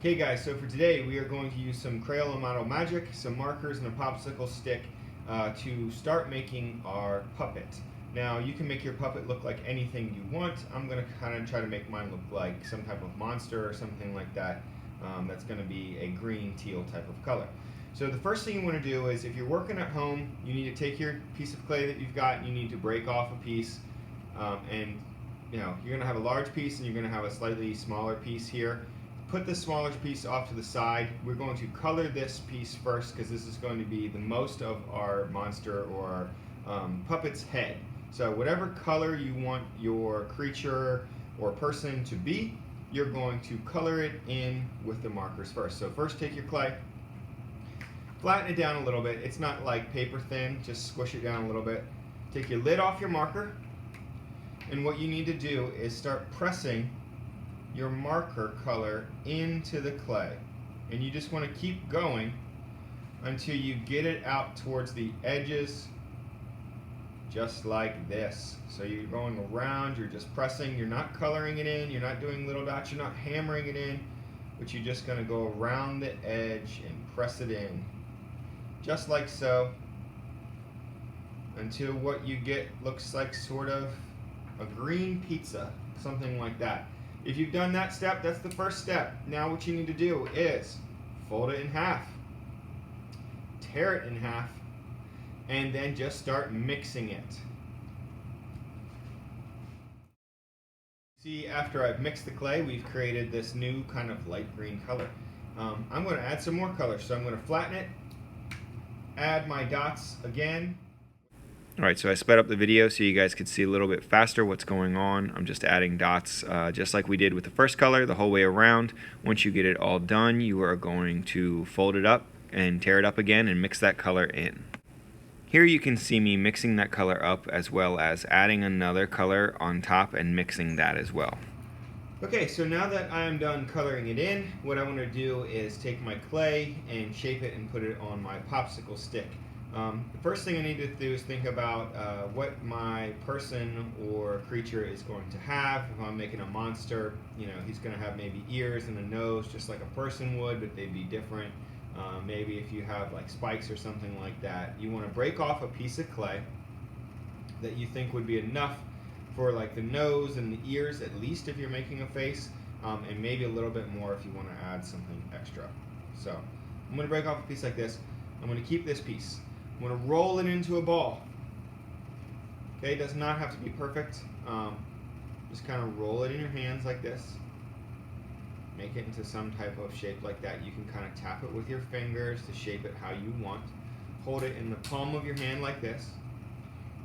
Okay guys, so for today we are going to use some Crayola Model Magic, some markers, and a popsicle stick to start making our puppet. Now you can make your puppet look like anything you want. I'm going to kind of try to make mine look like some type of monster or something like that. That's going to be a green teal type of color. So the first thing you want to do is, if you're working at home, you need to take your piece of clay that you've got and you need to break off a piece. And you're going to have a large piece and you're going to have a slightly smaller piece here. Put the smaller piece off to the side. We're going to color this piece first because this is going to be the most of our monster or our puppet's head. So whatever color you want your creature or person to be, you're going to color it in with the markers first. So first take your clay, flatten it down a little bit. It's not like paper thin, just squish it down a little bit. Take your lid off your marker, and what you need to do is start pressing your marker color into the clay, and you just want to keep going until you get it out towards the edges, just like this. So you're going around, you're just pressing, you're not coloring it in, you're not doing little dots, you're not hammering it in, but you're just going to go around the edge and press it in, just like so, until what you get looks like sort of a green pizza, something like that. If you've done that step, that's the first step. Now what you need to do is fold it in half, tear it in half, and then just start mixing it. See, after I've mixed the clay, we've created this new kind of light green color. I'm going to add some more color, so I'm going to flatten it, add my dots again. Alright, so I sped up the video so you guys could see a little bit faster what's going on. I'm just adding dots just like we did with the first color the whole way around. Once you get it all done, you are going to fold it up and tear it up again and mix that color in. Here you can see me mixing that color up as well as adding another color on top and mixing that as well. Okay, so now that I'm done coloring it in, what I want to do is take my clay and shape it and put it on my popsicle stick. The first thing I need to do is think about what my person or creature is going to have. If I'm making a monster, he's going to have maybe ears and a nose just like a person would, but they'd be different. Maybe if you have like spikes or something like that, you want to break off a piece of clay that you think would be enough for like the nose and the ears, at least if you're making a face, and maybe a little bit more if you want to add something extra. So I'm going to break off a piece like this. I'm going to keep this piece. I'm going to roll it into a ball. Okay, it does not have to be perfect. Just kind of roll it in your hands like this. Make it into some type of shape like that. You can kind of tap it with your fingers to shape it how you want. Hold it in the palm of your hand like this.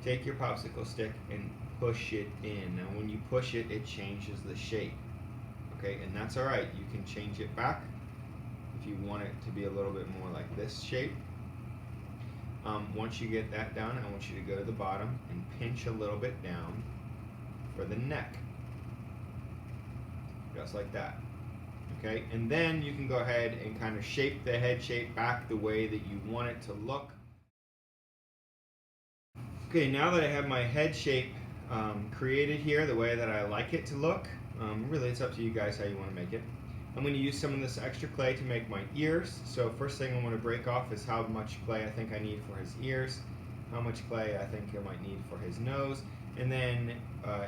Take your popsicle stick and push it in. Now when you push it, it changes the shape. Okay, and that's alright. You can change it back if you want it to be a little bit more like this shape. Once you get that done, I want you to go to the bottom and pinch a little bit down for the neck. Just like that. Okay, and then you can go ahead and kind of shape the head shape back the way that you want it to look. Okay, now that I have my head shape created here the way that I like it to look, really it's up to you guys how you want to make it. I'm going to use some of this extra clay to make my ears. So first thing I want to break off is how much clay I think I need for his ears, how much clay I think I might need for his nose, and then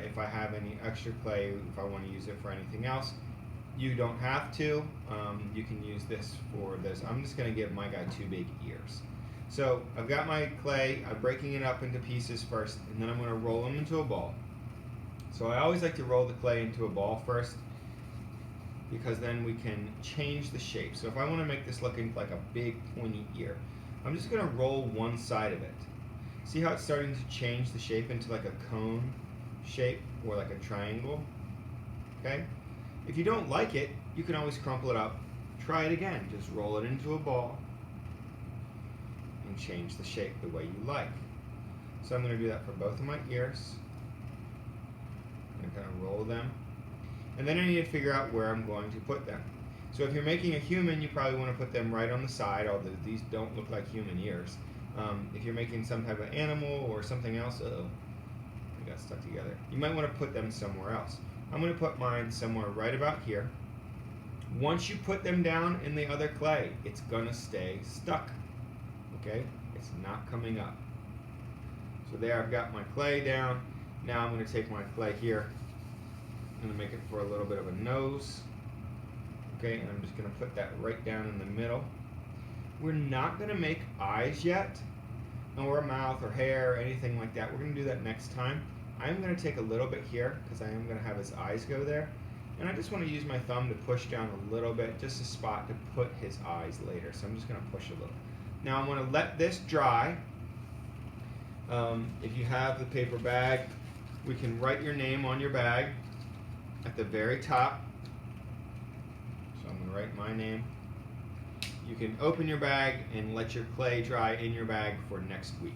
if I have any extra clay, if I want to use it for anything else. You don't have to. You can use this for this. I'm just going to give my guy two big ears. So I've got my clay. I'm breaking it up into pieces first, and then I'm going to roll them into a ball. So I always like to roll the clay into a ball first, because then we can change the shape. So if I want to make this looking like a big pointy ear, I'm just going to roll one side of it. See how it's starting to change the shape into like a cone shape or like a triangle? Okay? If you don't like it, you can always crumple it up. Try it again. Just roll it into a ball and change the shape the way you like. So I'm going to do that for both of my ears. I'm going to kind of roll them. And then I need to figure out where I'm going to put them. So if you're making a human, you probably want to put them right on the side, although these don't look like human ears. If you're making some type of animal or something else, they got stuck together. You might want to put them somewhere else. I'm going to put mine somewhere right about here, Once you put them down in the other clay, it's gonna stay stuck. Okay? It's not coming up. So there, I've got my clay down. Now I'm gonna take my clay here. I'm gonna make it for a little bit of a nose. Okay, and I'm just gonna put that right down in the middle. We're not gonna make eyes yet, or a mouth or hair or anything like that. We're gonna do that next time. I'm gonna take a little bit here because I am gonna have his eyes go there. And I just want to use my thumb to push down a little bit, just a spot to put his eyes later. So I'm just gonna push a little. Now I'm gonna let this dry. If you have the paper bag, we can write your name on your bag at the very top. So I'm gonna write my name. You can open your bag and let your clay dry in your bag for next week.